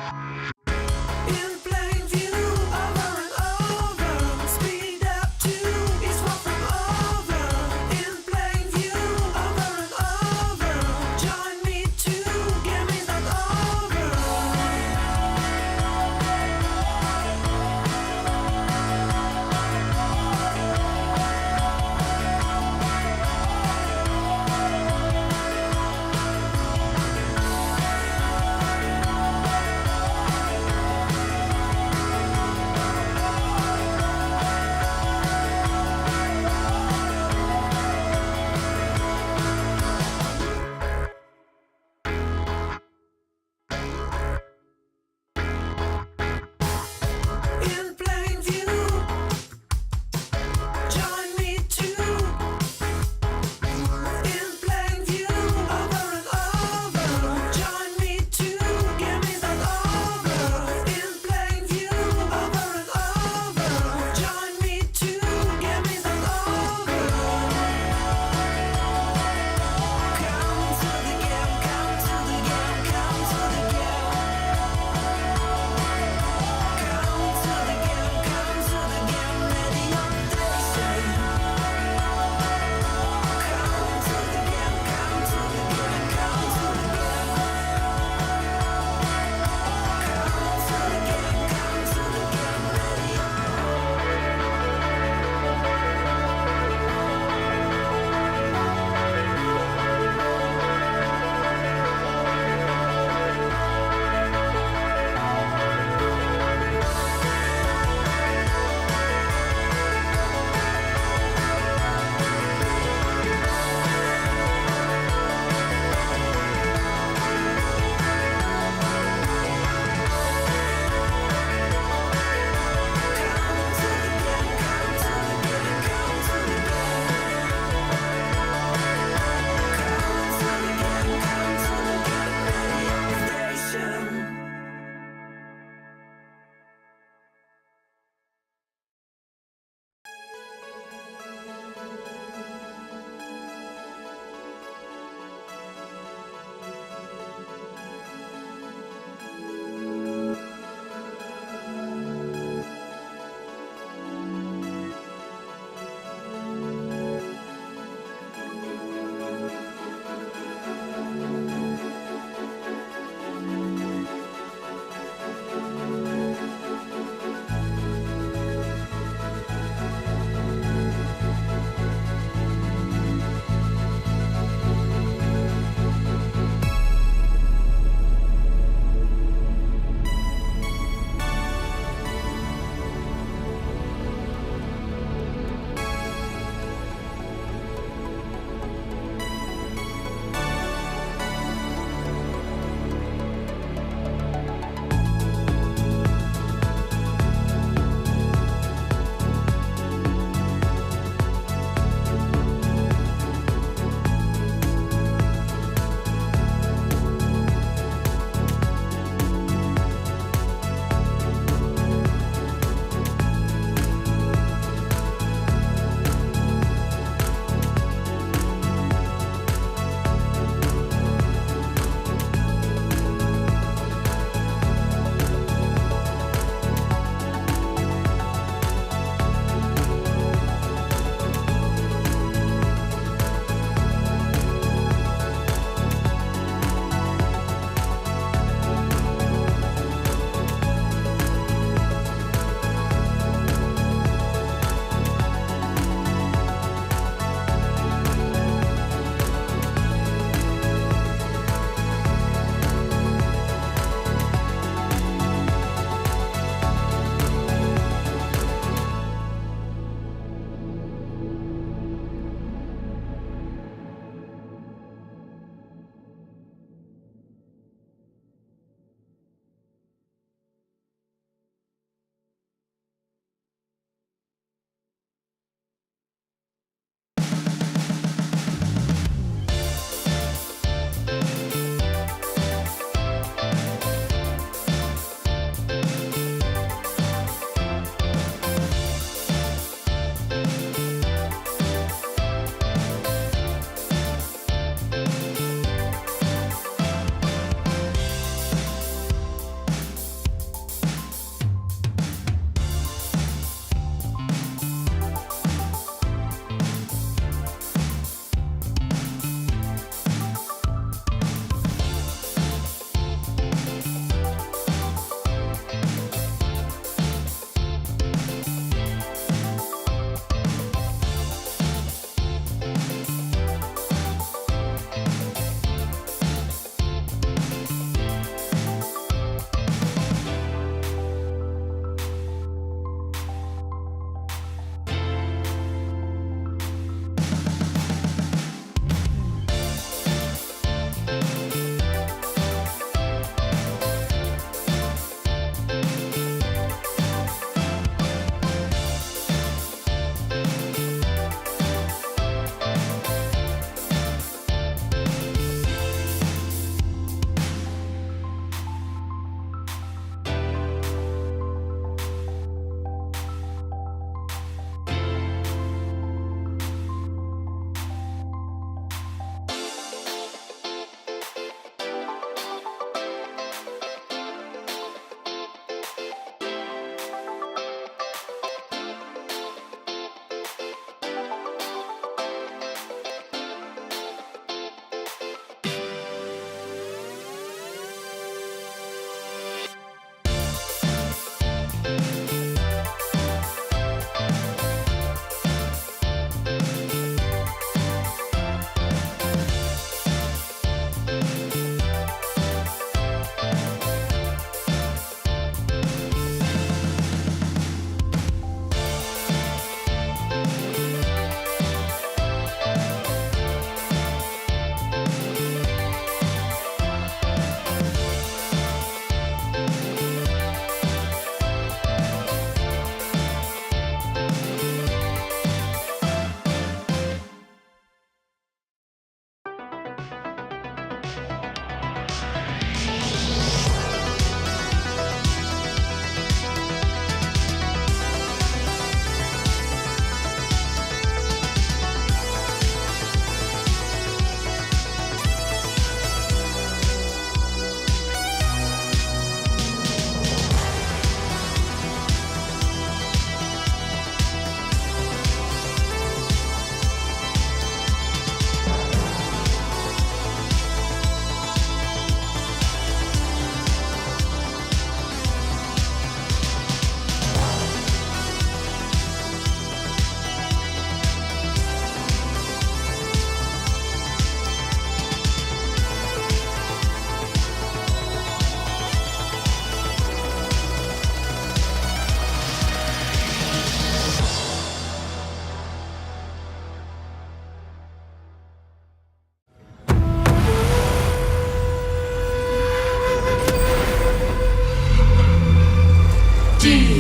In plain view, over and over. Speed up to is far from over. In plain view, over and over. Join me to game is not over.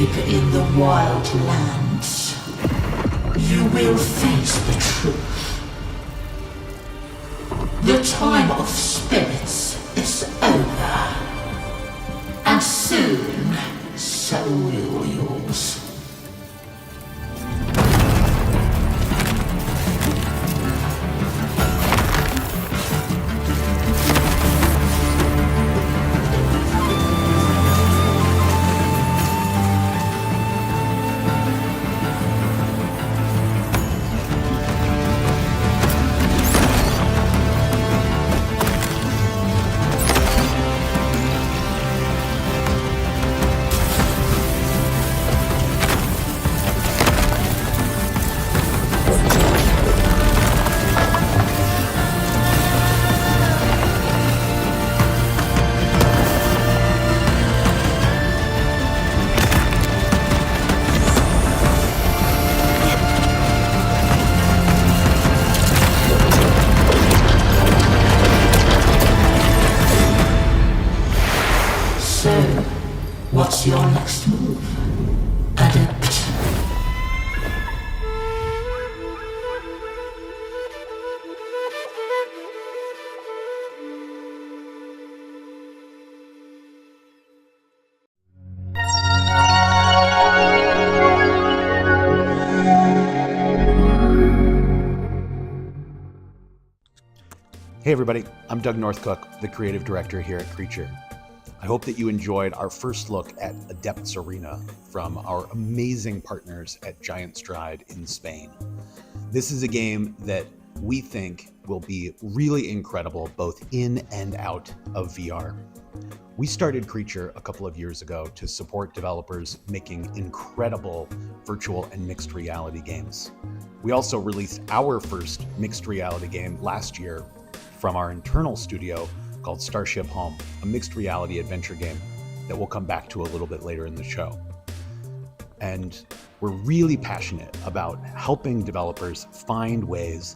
live in the wild lands, you will face the truth. The time of spirits is over, and soon, so will yours. What's your next move, Adept? Hey everybody, I'm Doug Northcook, the creative director here at Creature. I hope that you enjoyed our first look at Adept's Arena from our amazing partners at Giant Stride in Spain. This is a game that we think will be really incredible both in and out of VR. We started Creature a couple of years ago to support developers making incredible virtual and mixed reality games. We also released our first mixed reality game last year from our internal studio called Starship Home, a mixed reality adventure game that we'll come back to a little bit later in the show. And we're really passionate about helping developers find ways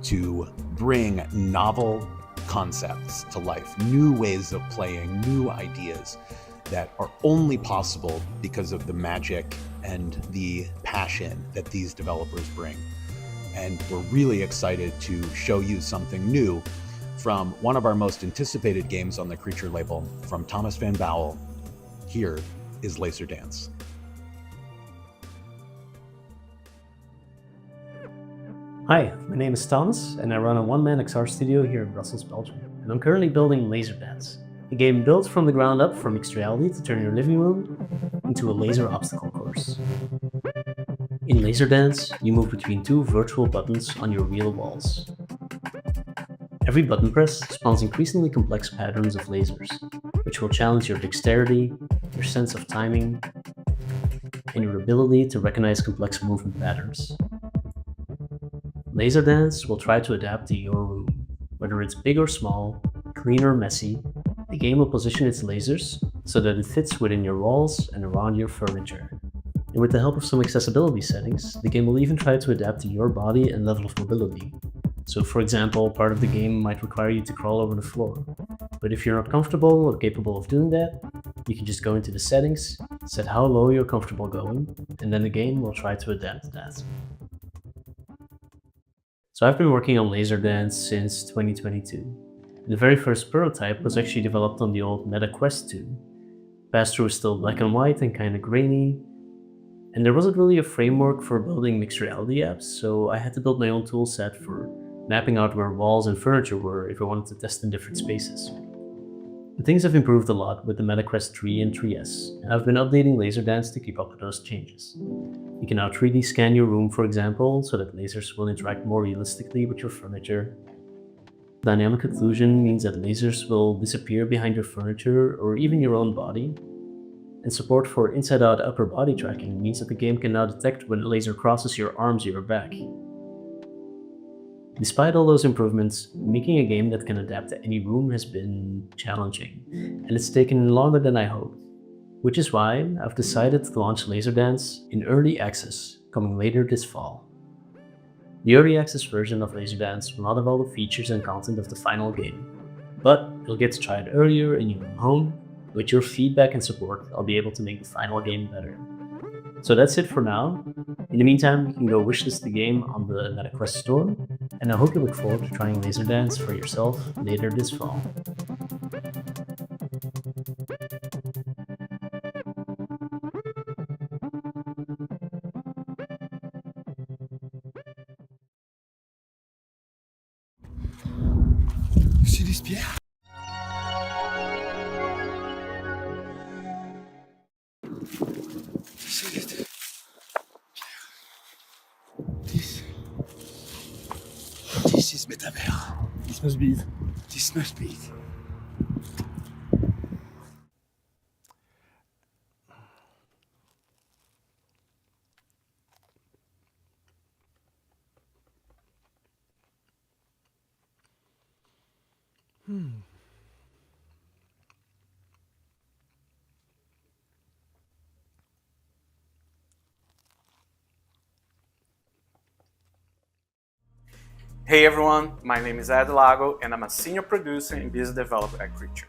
to bring novel concepts to life, new ways of playing, new ideas that are only possible because of the magic and the passion that these developers bring. And we're really excited to show you something new from one of our most anticipated games on the Creature label from Thomas Van Bowel. Here is Laser Dance. Hi, my name is Thomas, and I run a one-man XR studio here in Brussels, Belgium. And I'm currently building Laser Dance, a game built from the ground up for mixed reality to turn your living room into a laser obstacle course. In Laser Dance, you move between two virtual buttons on your real walls. Every button press spawns increasingly complex patterns of lasers, which will challenge your dexterity, your sense of timing, and your ability to recognize complex movement patterns. Laser Dance will try to adapt to your room. Whether it's big or small, clean or messy, the game will position its lasers so that it fits within your walls and around your furniture. And with the help of some accessibility settings, the game will even try to adapt to your body and level of mobility. So for example, part of the game might require you to crawl over the floor. But if you're not comfortable or capable of doing that, you can just go into the settings, set how low you're comfortable going, and then the game will try to adapt to that. So I've been working on Laser Dance since 2022. The very first prototype was actually developed on the old Meta Quest 2. Pass-through was still black and white and kinda grainy, and there wasn't really a framework for building mixed reality apps, so I had to build my own tool set for mapping out where walls and furniture were if I wanted to test in different spaces. And things have improved a lot with the Meta Quest 3 and 3S, and I've been updating Laser Dance to keep up with those changes. You can now 3D scan your room, for example, so that lasers will interact more realistically with your furniture. Dynamic occlusion means that lasers will disappear behind your furniture or even your own body. And support for inside-out upper body tracking means that the game can now detect when a laser crosses your arms or your back. Despite all those improvements, making a game that can adapt to any room has been challenging, and it's taken longer than I hoped. Which is why I've decided to launch Laser Dance in early access, coming later this fall. The early access version of Laser Dance will not have all the features and content of the final game, but you'll get to try it earlier in your own home. With your feedback and support, I'll be able to make the final game better. So that's it for now. In the meantime, you can go wishlist the game on the MetaQuest store, and I hope you look forward to trying Laser Dance for yourself later this fall. C'est des pierres. C'est des pierres. 10. This is metaverse. This must be it. This must be it. Hey everyone, my name is Ed Lago and I'm a senior producer and business developer at Creature.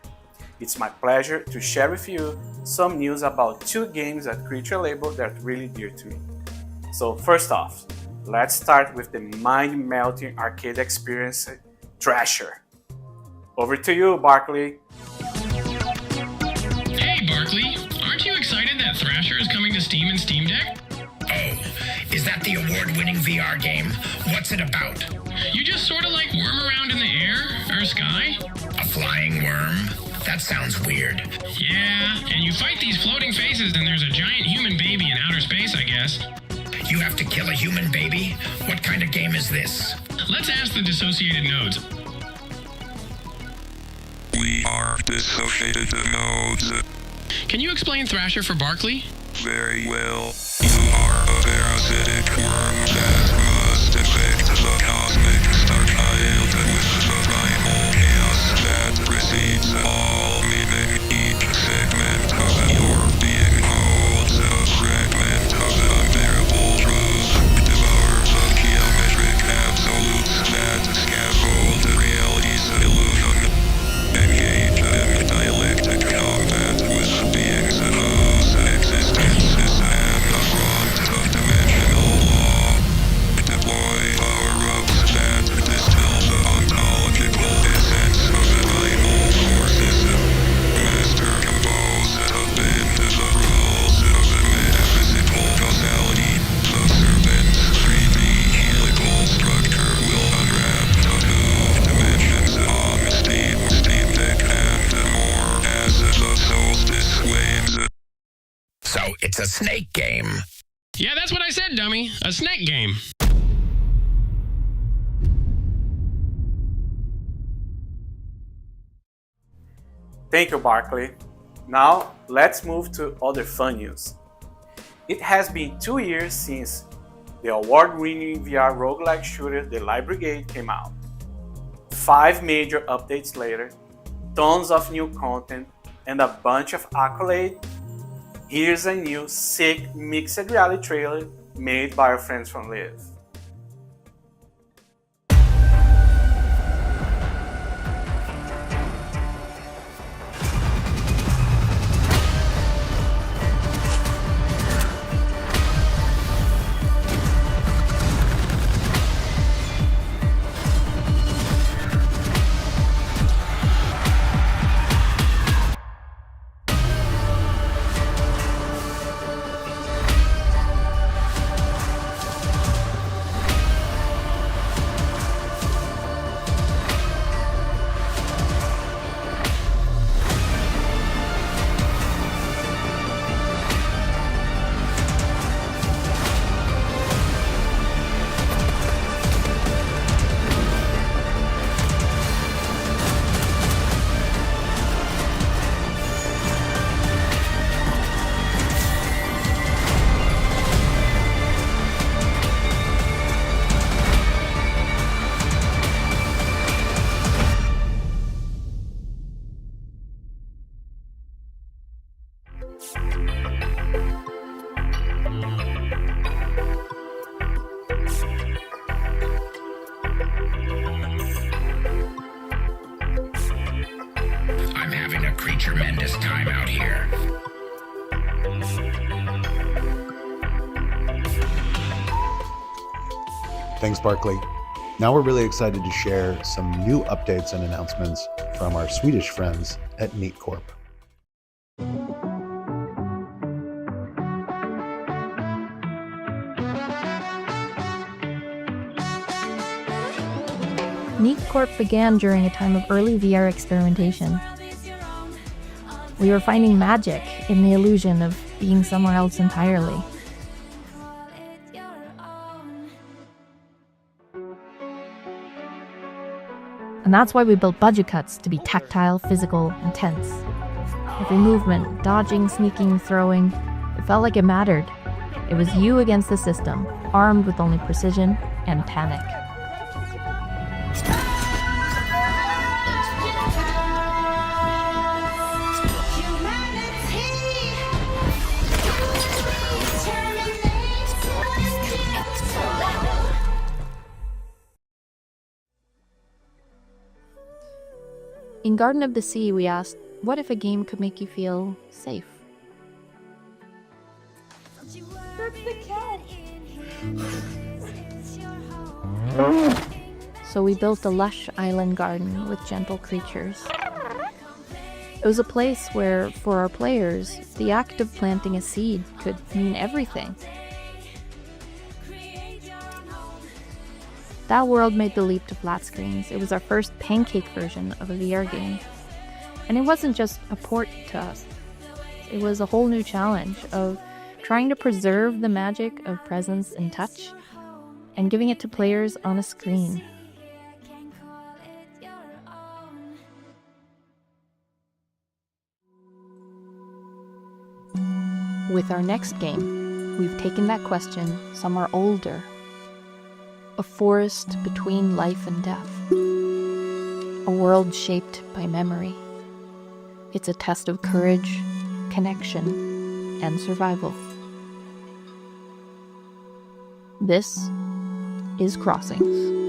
It's my pleasure to share with you some news about two games at Creature label that are really dear to me. So first off, let's start with the mind-melting arcade experience, Thrasher. Over to you, Barkley. Hey Barkley, aren't you excited that Thrasher is coming to Steam and Steam Deck? Oh, is that the award-winning VR game? What's it about? You just sort of like worm around in the air or sky? A flying worm? That sounds weird. Yeah, and you fight these floating faces and there's a giant human baby in outer space, I guess. You have to kill a human baby? What kind of game is this? Let's ask the dissociated nodes. We are dissociated nodes. Can you explain Thrasher for Barkley? Very well. You are a parasitic worm that must infect the cosmic star child with the primal chaos that precedes all meaning. Each segment of your being holds a fragment of unbearable truth, devours the geometric absolutes that scaffold reality's illusion. Engage in dialectic combat with beings whose existence is an affront of dimensional law. Deploy power-ups that distill the ontological essence of the primal forces. Master compose bend the rules of the metaphysical causality. The serpent's 3D helical structure will unwrap the two dimensions on Steam Deck and more as the solstice wanes. So it's a snake game. Yeah, that's what I said, dummy. A snake game. Thank you, Barkley. Now, let's move to other fun news. It has been 2 years since the award-winning VR roguelike shooter, the Light Brigade, came out. 5 major updates later, tons of new content, and a bunch of accolades. Here's a new sick mixed reality trailer made by our friends from Live. Thanks, Barkley. Now we're really excited to share some new updates and announcements from our Swedish friends at Neat Corp. Neat Corp began during a time of early VR experimentation. We were finding magic in the illusion of being somewhere else entirely. And that's why we built budget cuts to be tactile, physical, and tense. Every movement, dodging, sneaking, throwing, it felt like it mattered. It was you against the system, armed with only precision and panic. In Garden of the Sea, we asked, what if a game could make you feel safe? So we built a lush island garden with gentle creatures. It was a place where, for our players, the act of planting a seed could mean everything. That world made the leap to flat screens. It was our first pancake version of a VR game. And it wasn't just a port to us. It was a whole new challenge of trying to preserve the magic of presence and touch and giving it to players on a screen. With our next game, we've taken that question somewhere older. A forest between life and death. A world shaped by memory. It's a test of courage, connection, and survival. This is Crossings.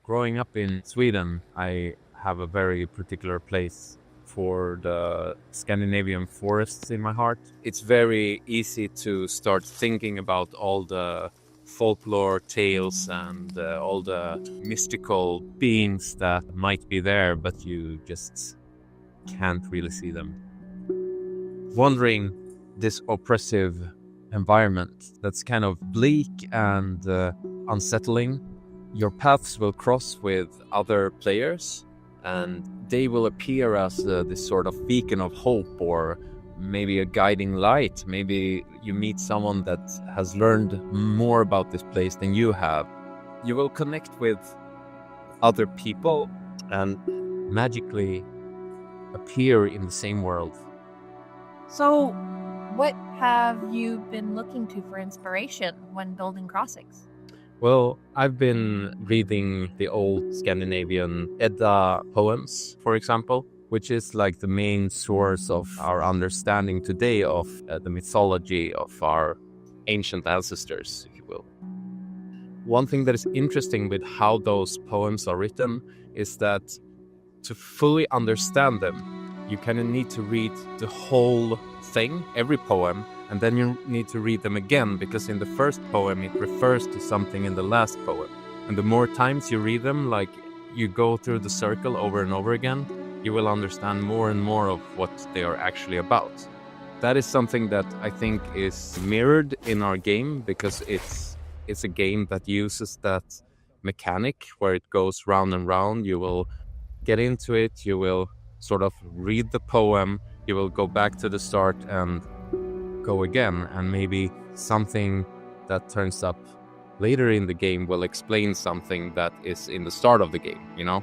Growing up in Sweden, I have a very particular place for the Scandinavian forests in my heart. It's very easy to start thinking about all the folklore tales and all the mystical beings that might be there, but you just can't really see them. Wandering this oppressive environment that's kind of bleak and unsettling, your paths will cross with other players and they will appear as this sort of beacon of hope, or maybe a guiding light. Maybe you meet someone that has learned more about this place than you have. You will connect with other people and magically appear in the same world. So, what have you been looking to for inspiration when building Crossings? Well, I've been reading the old Scandinavian Edda poems, for example, which is like the main source of our understanding today of the mythology of our ancient ancestors, if you will. One thing that is interesting with how those poems are written is that to fully understand them, you kind of need to read the whole thing, every poem, and then you need to read them again, because in the first poem it refers to something in the last poem. And the more times you read them, like you go through the circle over and over again, you will understand more and more of what they are actually about. That is something that I think is mirrored in our game, because it's a game that uses that mechanic where it goes round and round. You will get into it, you will sort of read the poem, you will go back to the start and go again, and maybe something that turns up later in the game will explain something that is in the start of the game, you know?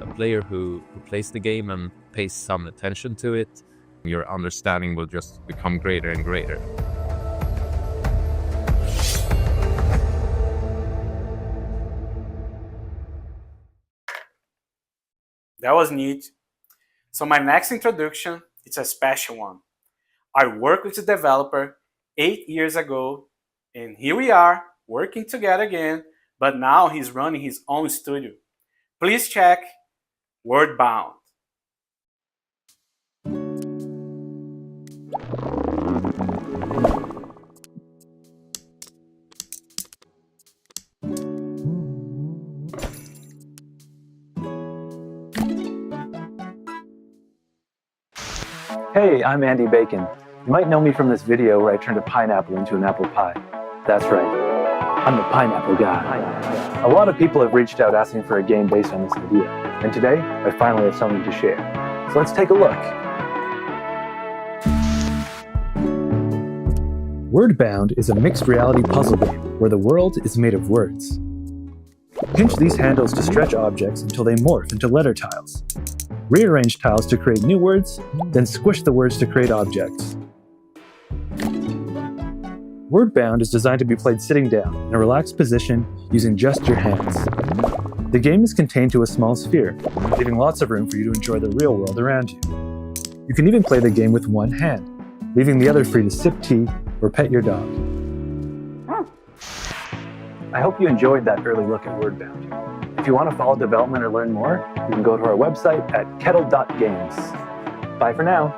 A player who plays the game and pays some attention to it, your understanding will just become greater and greater. That was neat. So my next introduction, it's a special one. I worked with the developer 8 years ago, and here we are working together again, but now he's running his own studio. Please check Wordbound. Hey, I'm Andy Bacon. You might know me from this video where I turned a pineapple into an apple pie. That's right, I'm the pineapple guy. A lot of people have reached out asking for a game based on this idea, and today I finally have something to share. So let's take a look. Wordbound is a mixed reality puzzle game where the world is made of words. Pinch these handles to stretch objects until they morph into letter tiles. Rearrange tiles to create new words, then squish the words to create objects. Wordbound is designed to be played sitting down in a relaxed position using just your hands. The game is contained to a small sphere, leaving lots of room for you to enjoy the real world around you. You can even play the game with one hand, leaving the other free to sip tea or pet your dog. I hope you enjoyed that early look at Wordbound. If you want to follow development or learn more, you can go to our website at kettle.games. Bye for now.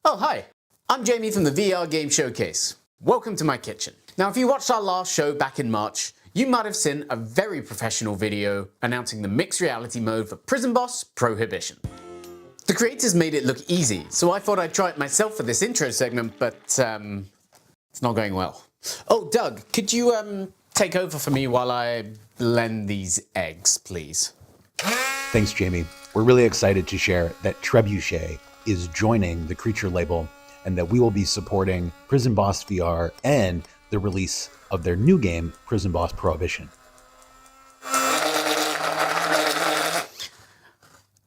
Oh, hi. I'm Jamie from the VR Game Showcase. Welcome to my kitchen. Now, if you watched our last show back in March, you might have seen a very professional video announcing the mixed reality mode for Prison Boss Prohibition. The creators made it look easy, so I thought I'd try it myself for this intro segment, but it's not going well. Oh, Doug, could you take over for me while I blend these eggs, please? Thanks, Jamie. We're really excited to share that Trebuchet is joining the Creature label and that we will be supporting Prison Boss VR and the release of their new game, Prison Boss Prohibition.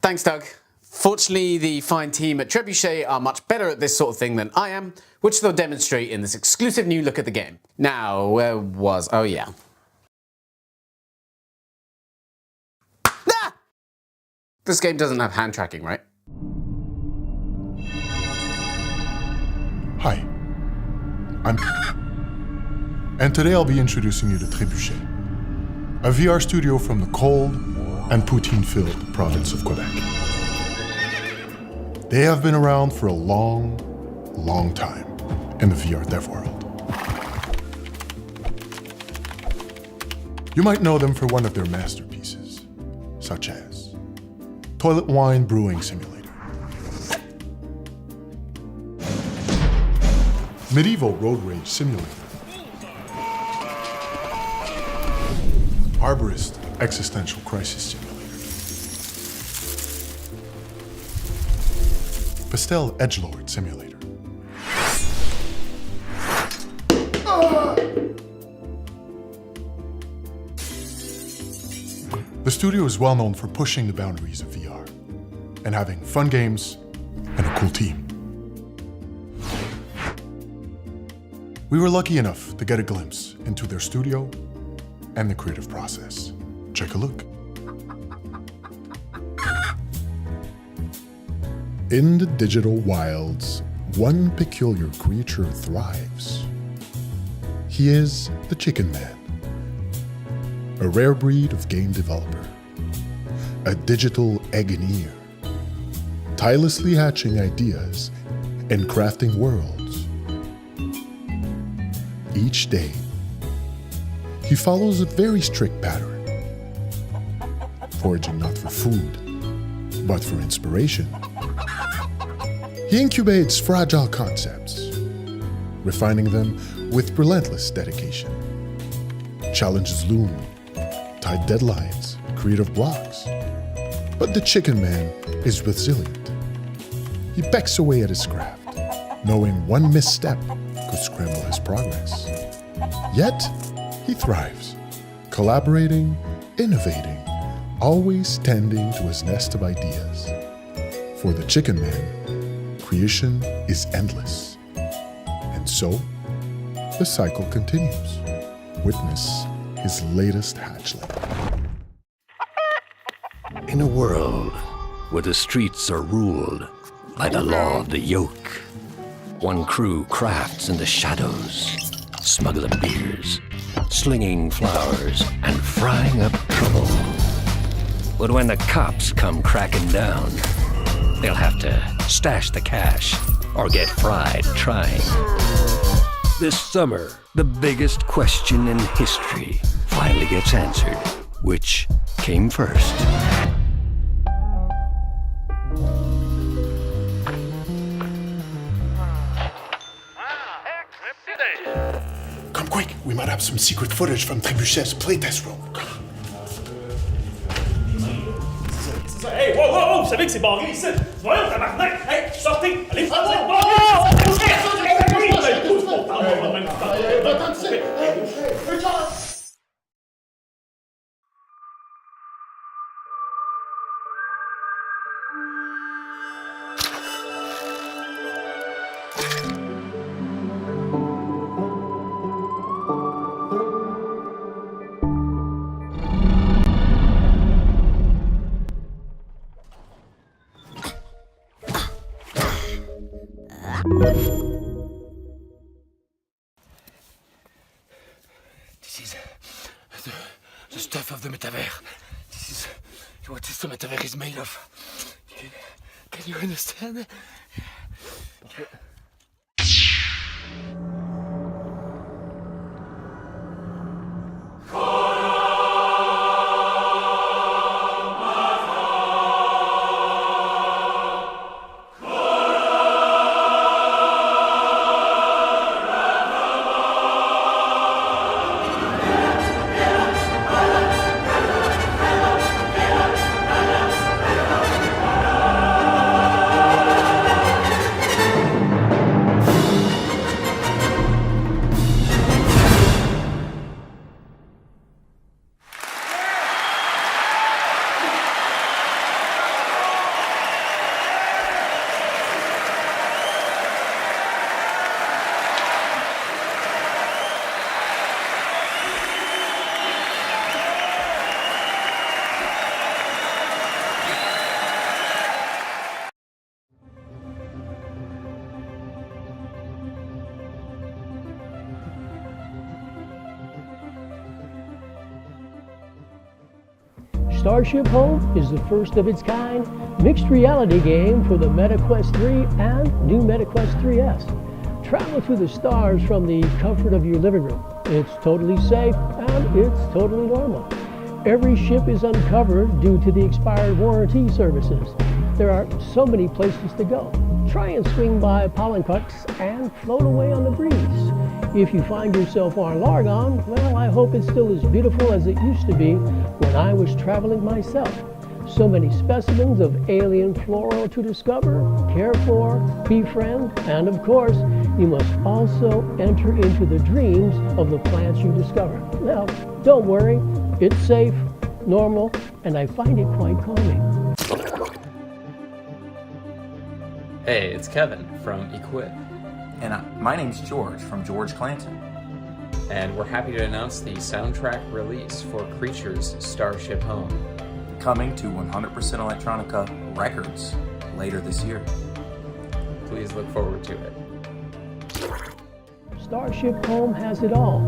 Thanks, Doug. Fortunately, the fine team at Trebuchet are much better at this sort of thing than I am, which they'll demonstrate in this exclusive new look at the game. Now, where was... oh yeah. Ah! This game doesn't have hand tracking, right? Hi, I'm... and today I'll be introducing you to Trebuchet, a VR studio from the cold and poutine-filled province of Quebec. They have been around for a long, long time in the VR dev world. You might know them for one of their masterpieces, such as Toilet Wine Brewing Simulator, Medieval Road Rage Simulator, Arborist Existential Crisis Simulator, Pastel Edgelord Simulator, The studio is well known for pushing the boundaries of VR and having fun games and a cool team. We were lucky enough to get a glimpse into their studio and the creative process. Check a look. In the digital wilds, one peculiar creature thrives. He is the Chicken Man, a rare breed of game developer, a digital engineer, tirelessly hatching ideas and crafting worlds. Each day, he follows a very strict pattern, foraging not for food, but for inspiration. He incubates fragile concepts, refining them with relentless dedication. Challenges loom, tight deadlines, creative blocks. But the Chicken Man is resilient. He pecks away at his craft, knowing one misstep could scramble his progress. Yet, he thrives, collaborating, innovating, always tending to his nest of ideas. For the Chicken Man, creation is endless. And so, the cycle continues. Witness his latest hatchling. In a world where the streets are ruled by the law of the yoke, one crew crafts in the shadows, smuggling beers, slinging flowers, and frying up trouble. But when the cops come cracking down, they'll have to stash the cash or get fried trying. This summer, the biggest question in history finally gets answered. Which came first? Come quick, we might have some secret footage from Trébuchet's playtest room. Hey, wow, wow, wow, vous savez que c'est barré ici? Voyons, tabarnak! Hey, sortez! Allez, sortez! This is the stuff of the metaverse. This is what the metaverse is made of. Can you understand? Starship Home is the first of its kind mixed reality game for the MetaQuest 3 and new MetaQuest 3S. Travel to the stars from the comfort of your living room. It's totally safe and it's totally normal. Every ship is uncovered due to the expired warranty services. There are so many places to go. Try and swing by Pollencuts and float away on the breeze. If you find yourself on Largon, well, I hope it's still as beautiful as it used to be when I was traveling myself. So many specimens of alien flora to discover, care for, befriend, and of course, you must also enter into the dreams of the plants you discover. Now, don't worry, it's safe, normal, and I find it quite calming. Hey, it's Kevin from Equip. And my name's George from George Clanton. and we're happy to announce the soundtrack release for Creature's Starship Home. Coming to 100% Electronica Records later this year. Please look forward to it. Starship Home has it all.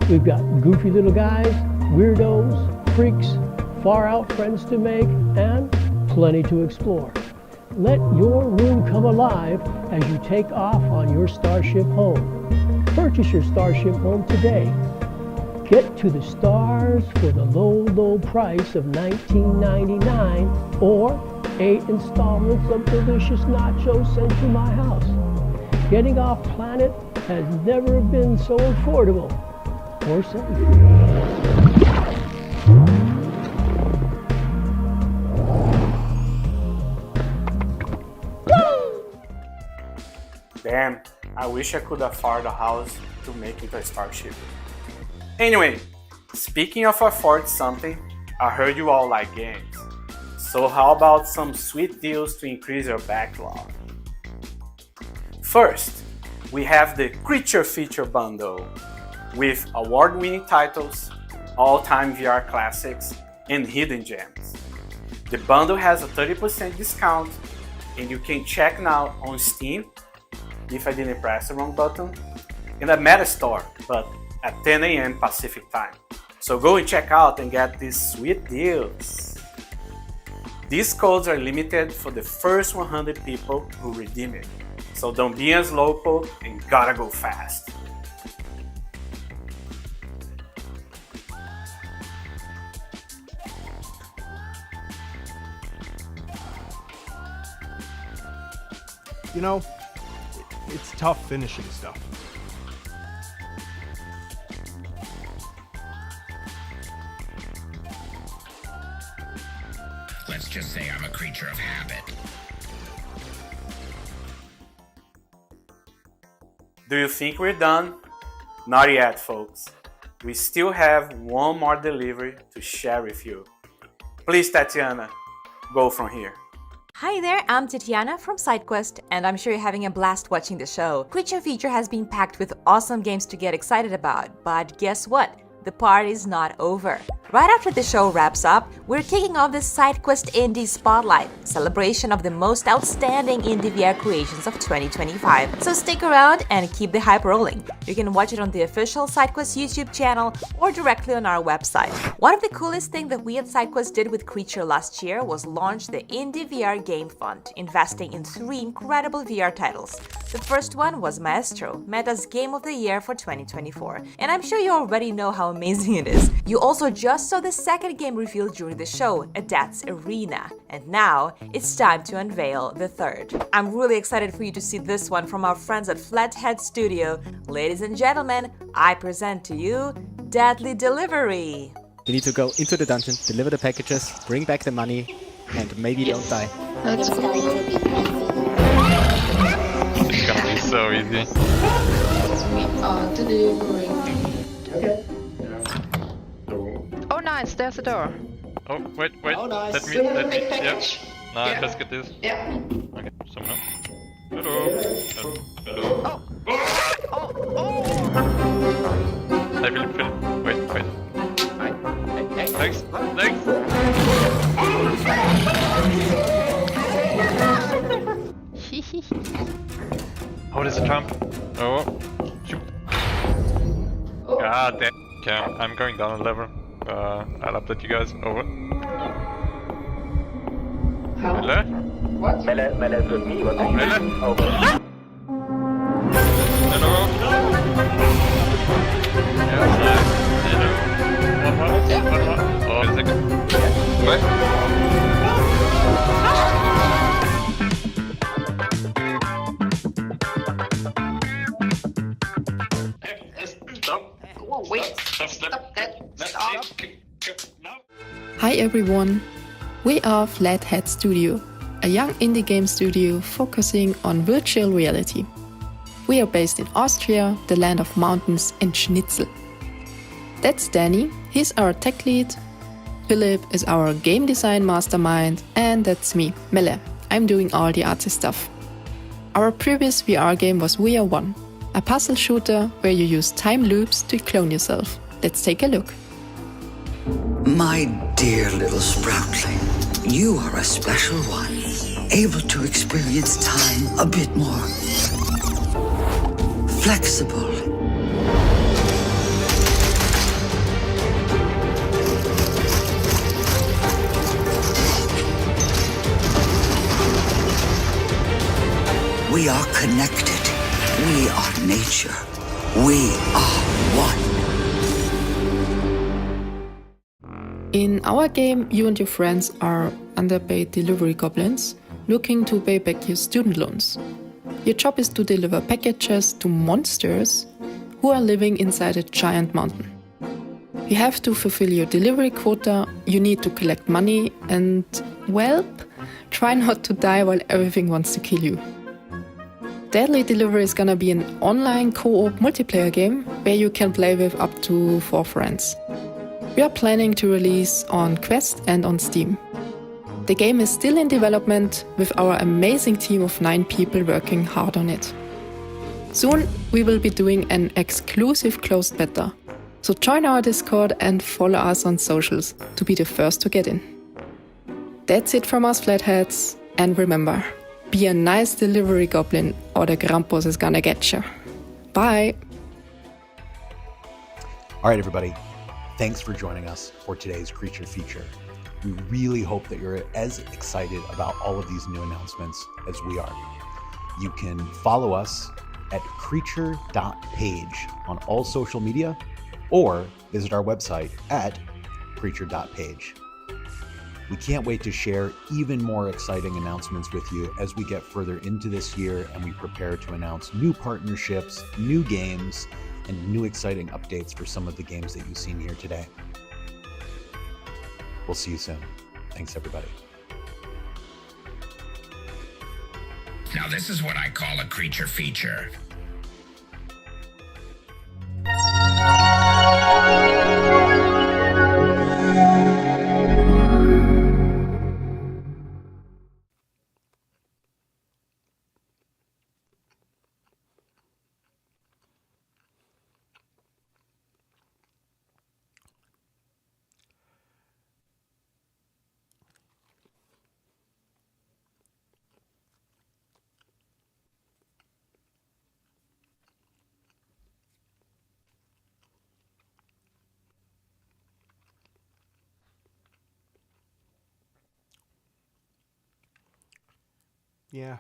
We've got goofy little guys, weirdos, freaks, far out friends to make, and plenty to explore. Let your room come alive as you take off on your Starship Home. Purchase your Starship Home today. Get to the stars for the low, low price of $19.99 or 8 installments of delicious nachos sent to my house. Getting off planet has never been so affordable or safe. Damn, I wish I could afford a house to make it a Starship. Anyway, speaking of afford something, I heard you all like games. So how about some sweet deals to increase your backlog? First, we have the Creature Feature Bundle with award-winning titles, all-time VR classics, and hidden gems. The bundle has a 30% discount and you can check now on Steam, if I didn't press the wrong button, in the Meta Store, but at 10 AM Pacific time. So go and check out and get these sweet deals. These codes are limited for the first 100 people who redeem it. So don't be a slowpoke and gotta go fast. You know, it's tough finishing stuff. Let's just say I'm a creature of habit. Do you think we're done? Not yet, folks. We still have one more delivery to share with you. Please, Tatiana, go from here. Hi there, I'm Tatiana from SideQuest, and I'm sure you're having a blast watching the show. Creature Feature has been packed with awesome games to get excited about, but guess what? The party's not over. Right after the show wraps up, we're kicking off the SideQuest Indie Spotlight, celebration of the most outstanding indie VR creations of 2025. So stick around and keep the hype rolling. You can watch it on the official SideQuest YouTube channel or directly on our website. One of the coolest things that we at SideQuest did with Creature last year was launch the Indie VR Game Fund, investing in 3 incredible VR titles. The first one was Maestro, Meta's Game of the Year for 2024, and I'm sure you already know how amazing it is. You also just saw the second game revealed during the show, Adepts Arena, and now it's time to unveil the third. I'm really excited for you to see this one from our friends at Flathead Studio. Ladies and gentlemen, I present to you Deadly Delivery. You need to go into the dungeon, deliver the packages, bring back the money, and maybe don't die. It's going to be It's gonna be so easy. We are delivering. Okay. Oh nice, there's a door. Oh, wait. Oh, nice. Let me, Big package. yeah. No, Yeah. let's get this. Yeah. Okay, someone else. Hello. Hello. I will film. Wait. Thanks. Oh, there's a jump. Oh. Shoot. God damn. Okay, I'm going down a level. I'll update you guys. Over. Melle? What? Melle is with me. Melle? Over. Hello? Yes. Hello. One more. Oh, a second. What? Hi everyone, we are Flathead Studio, a young indie game studio focusing on virtual reality. We are based in Austria, the land of mountains and schnitzel. That's Danny, he's our tech lead. Philip is our game design mastermind, and that's me, Melle. I'm doing all the artsy stuff. Our previous VR game was VR 1. a puzzle shooter where you use time loops to clone yourself. Let's take a look. My dear little Sproutling, you are a special one, able to experience time a bit more flexible. We are connected. We are nature. We are one. In our game, you and your friends are underpaid delivery goblins looking to pay back your student loans. Your job is to deliver packages to monsters who are living inside a giant mountain. You have to fulfill your delivery quota, you need to collect money, and, well, try not to die while everything wants to kill you. Deadly Delivery is gonna be an online co-op multiplayer game where you can play with up to 4 friends. We are planning to release on Quest and on Steam. The game is still in development with our amazing team of 9 people working hard on it. Soon we will be doing an exclusive closed beta, so join our Discord and follow us on socials to be the first to get in. That's it from us Flatheads, and remember, be a nice delivery goblin or the Krampus is gonna get you. Bye! All right, everybody. Thanks for joining us for today's Creature Feature. We really hope that you're as excited about all of these new announcements as we are. You can follow us at creature.page on all social media or visit our website at creature.page. We can't wait to share even more exciting announcements with you as we get further into this year and we prepare to announce new partnerships, new games, and new exciting updates for some of the games that you've seen here today. We'll see you soon. Thanks, everybody. Now this is what I call a creature feature. Yeah.